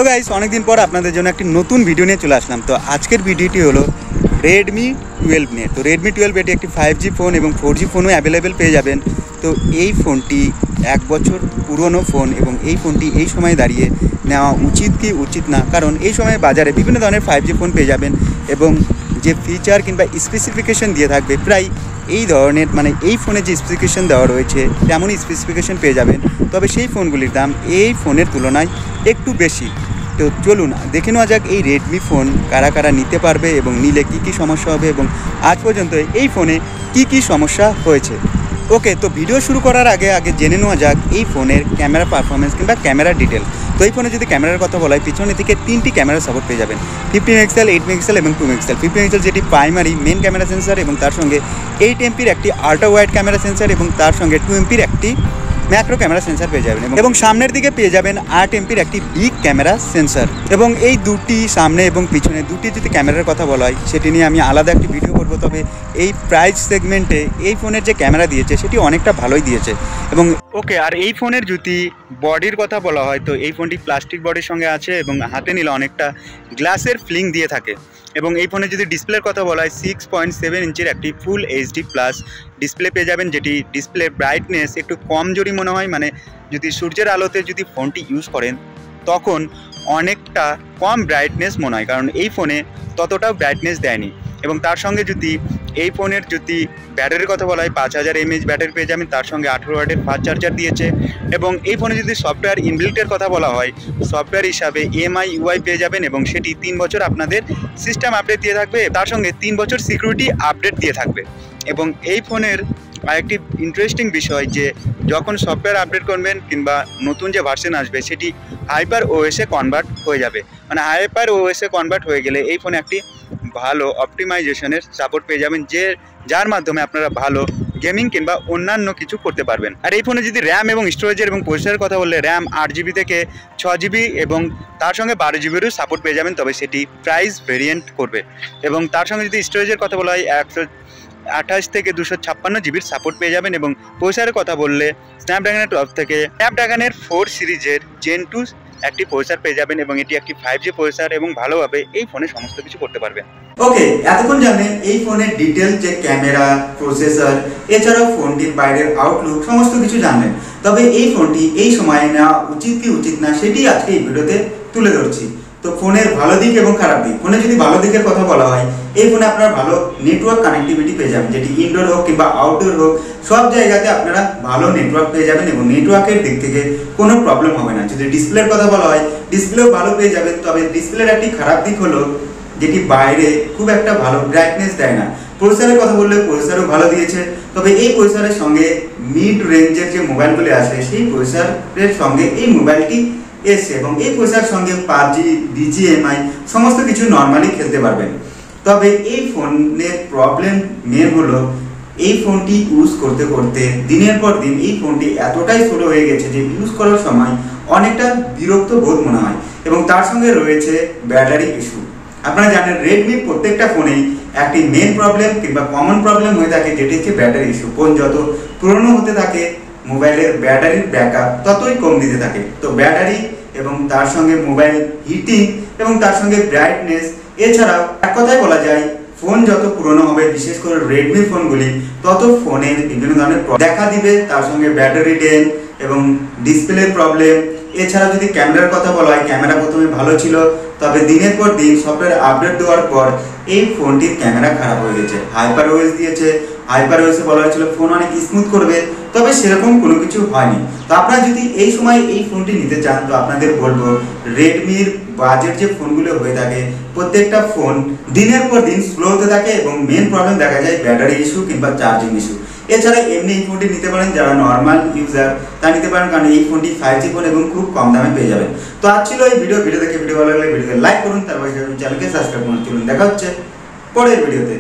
Guys, অনেকদিন পর আপনাদের জন্য একটি নতুন ভিডিও নিয়ে চলে আসলাম। তো আজকের ভিডিওটি হলো রেডমি 12 নিয়ে। তো রেডমি 12 এটি একটি 5G ফোন এবং 4G ফোনও অ্যাভেলেবেল পেয়ে যাবেন। তো এই ফোনটি 1 বছর পুরনো ফোন এবং এই ফোনটি এই সময় দাঁড়িয়ে নেওয়া উচিত কি উচিত না, কারণ এই সময় বাজারে বিভিন্ন ধরনের 5G ফোন পেয়ে যাবেন এবং যে ফিচার কিংবা স্পেসিফিকেশন দিয়ে থাকবে প্রায় এই ধরনের, মানে এই ফোনে যে স্পেসিফিকেশন দেওয়া রয়েছে তেমনই স্পেসিফিকেশন পেয়ে যাবেন। তবে সেই ফোনগুলির দাম এই ফোনের তুলনায় একটু বেশি। তো চলুন দেখে নেওয়া যাক এই রেডমি ফোন কারা কারা নিতে পারবে এবং নিলে কি কি সমস্যা হবে এবং আজ পর্যন্ত এই ফোনে কি কি সমস্যা হয়েছে। ওকে, তো ভিডিও শুরু করার আগে জেনে নেওয়া যাক এই ফোনের ক্যামেরা পারফরমেন্স কিংবা ক্যামেরা ডিটেল। তো এই ফোনে যদি ক্যামেরার কথা বলা হয়, পিছনে থেকে 3টি ক্যামেরা সাপোর্ট পেয়ে যাবেন, 50 মেগাপিক্সেল, 8 মেগাপিক্সেল এবং 2 মেগাপিক্সেল। 50 মেগাপিক্সেল যেটি প্রাইমারি মেন ক্যামেরা সেন্সার এবং তার সঙ্গে 8 এমপির একটি আল্ট্রা ওয়াইড ক্যামেরা সেন্সার এবং তার সঙ্গে 2 এমপির একটি ম্যাক্রো ক্যামেরা সেন্সার পেয়ে যাবেন এবং সামনের দিকে পেয়ে যাবেন 8 এমপির একটি বিগ ক্যামেরা সেন্সার। এবং এই দুটি সামনে এবং পিছনে দুটি যদি ক্যামেরার কথা বলা হয় সেটি নিয়ে আমি আলাদা একটি ভিডিও করব। তবে এই প্রাইস সেগমেন্টে এই ফোনের যে ক্যামেরা দিয়েছে সেটি অনেকটা ভালোই দিয়েছে। এবং ওকে, আর এই ফোনের যদি বডির কথা বলা হয় তো এই ফোনটি প্লাস্টিক বডির সঙ্গে আছে এবং হাতে নিলে অনেকটা গ্লাসের ফিলিং দিয়ে থাকে। এবং এই ফোনে যদি ডিসপ্লের কথা বলা হয় 6.7 ইঞ্চির একটি ফুল এইচডি প্লাস ডিসপ্লে পেয়ে যাবেন, যেটি ডিসপ্লে ব্রাইটনেস একটু কম জোরি মনে হয়, মানে যদি সূর্যের আলোতে যদি ফোনটি ইউজ করেন তখন অনেকটা কম ব্রাইটনেস মনে হয়, কারণ এই ফোনে ততটাও ব্রাইটনেস দেয়নি। এবং তার সঙ্গে যদি এই ফোনের যদি ব্যাটারির কথা বলা হয় 5000 mAh ব্যাটারি পেয়ে যাবেন, তার সঙ্গে 18 ওয়াটের ফাস্ট চার্জার দিয়েছে। এবং এই ফোনে যদি সফটওয়্যার ইনবিল্টের কথা বলা হয়, সফটওয়্যার হিসাবে EMI UI পেয়ে যাবেন এবং সেটি 3 বছর আপনাদের সিস্টেম আপডেট দিয়ে থাকবে, তার সঙ্গে 3 বছর সিকিউরিটি আপডেট দিয়ে থাকবে। এবং এই ফোনের আরেকটি ইন্টারেস্টিং বিষয় যে যখন সফটওয়্যার আপডেট করবেন কিংবা নতুন যে ভার্সন আসবে সেটি হাইপার ওএসে কনভার্ট হয়ে যাবে। মানে হাইপার ওএসে কনভার্ট হয়ে গেলে এই ফোনে একটি ভালো অপটিমাইজেশনের সাপোর্ট পেয়ে যাবেন, যার মাধ্যমে আপনারা ভালো গেমিং কিংবা অন্যান্য কিছু করতে পারবেন। আর এই ফোনে যদি র্যাম এবং স্টোরেজের এবং প্রসেসরের কথা বললে র্যাম 8GB থেকে 6GB এবং তার সঙ্গে 12GBরও সাপোর্ট পেয়ে যাবেন, তবে সেটি প্রাইস ভেরিয়েন্ট করবে। এবং তার সঙ্গে যদি স্টোরেজের কথা বলা হয় 128 থেকে 256GBর সাপোর্ট পেয়ে যাবেন। এবং প্রসেসরের কথা বললে স্ন্যাপড্রাগনের 12 থেকে স্ন্যাপড্রাগনের 4 সিরিজের Gen 2 একটি প্রসেসর পেয়ে যাবেন এবং এটি একটি 5G প্রসেসর এবং ভালোভাবে এই ফোনে সমস্ত কিছু করতে পারবেন। ওকে, এতক্ষণ জানেন এই ফোনের ডিটেল, যে ক্যামেরা, প্রসেসর, এছাড়াও ফোনটির বাইরের আউটলুক সমস্ত কিছু জানলেন। তবে এই ফোনটি এই সময়ে নেওয়া উচিত কি উচিত না সেটি আজকে এই ভিডিওতে তুলে ধরছি। তো ফোনের ভালো দিক এবং খারাপ দিক। ফোনে যদি ভালো দিকের কথা বলা হয়, এই ফোনে আপনারা ভালো নেটওয়ার্ক কানেক্টিভিটি পেয়ে যাবেন, যেটি ইনডোর হোক কিংবা আউটডোর হোক সব জায়গাতে আপনারা ভালো নেটওয়ার্ক পেয়ে যাবেন এবং নেটওয়ার্কের দিক থেকে কোনো প্রবলেম হবে না। যদি ডিসপ্লের কথা বলা হয়, ডিসপ্লেও ভালো পেয়ে যাবেন। তবে ডিসপ্লের একটি খারাপ দিক হলো যেটি বাইরে খুব একটা ভালো ব্রাইটনেস দেয় না। প্রসেসরের কথা বললে প্রসেসরও ভালো দিয়েছে, তবে এই প্রসেসরের সঙ্গে মিড রেঞ্জের যে মোবাইলগুলি আসে সেই প্রসেসরের সঙ্গে এই মোবাইলটি এসে এবং এই প্রসেসরের সঙ্গে PUBG, BGMI সমস্ত কিছু নর্মালি খেলতে পারবেন। তবে এই ফোনের প্রবলেম মেন হলো এই ফোনটি ইউজ করতে করতে দিনের পর দিন এই ফোনটি এতটাই স্লো হয়ে গেছে যে ইউজ করার সময় অনেকটা বিরক্ত বোধ মনে হয়। এবং তার সঙ্গে রয়েছে ব্যাটারি ইস্যু। আপনারা জানেন রেডমির প্রত্যেকটা ফোনেই একটি মেন প্রবলেম কিংবা কমন প্রবলেম হয়ে থাকে, যেটি হচ্ছে ব্যাটারি ইস্যু। ফোন যত পুরনো হতে থাকে মোবাইলের ব্যাটারির ব্যাকআপ ততই কম দিতে থাকে। তো ব্যাটারি এবং তার সঙ্গে মোবাইল হিটিং এবং তার সঙ্গে ব্রাইটনেস, এছাড়াও এক কথায় বলা যায় ফোন যত পুরনো হবে, বিশেষ করে রেডমি ফোনগুলি, তত ফোনের বিভিন্ন ধরনের দেখা দিবে। তার সঙ্গে ব্যাটারি ড্রেন এবং ডিসপ্লে প্রবলেম। এছাড়া যদি ক্যামেরার কথা বলা হয়, ক্যামেরা প্রথমে ভালো ছিল, তবে দিনের পর দিন সফটওয়্যার আপডেট দেওয়ার পর এই ফোনটির ক্যামেরা খারাপ হয়ে গেছে। হাইপার ওএস দিয়েছে, হাইপার ওএসে বলা হয়েছিল ফোন অনেক স্মুথ করবে, তবে সেরকম কোনো কিছু হয়নি। তো আপনারা যদি এই সময় এই ফোনটি নিতে চান তো আপনাদের বলবো রেডমির বাজেট যে ফোনগুলো হয়ে থাকে প্রত্যেকটা ফোন দিনের পর দিন স্লো হতে থাকে এবং মেন প্রবলেম দেখা যায় ব্যাটারি ইস্যু কিংবা চার্জিং ইস্যু। এছাড়া এমনি এই ফোনটি নিতে পারেন যারা নর্মাল ইউজার, তা নিতে পারেন, কারণ এই ফোনটি 5G ফোন এবং খুব কম দামে পেয়ে যাবেন। তো আজ ছিল এই ভিডিও দেখে ভিডিও ভালো লাগলে ভিডিওকে লাইক করুন, তারপর চ্যানেলকে সাবস্ক্রাইব করুন। চলুন দেখা হচ্ছে পরের ভিডিওতে।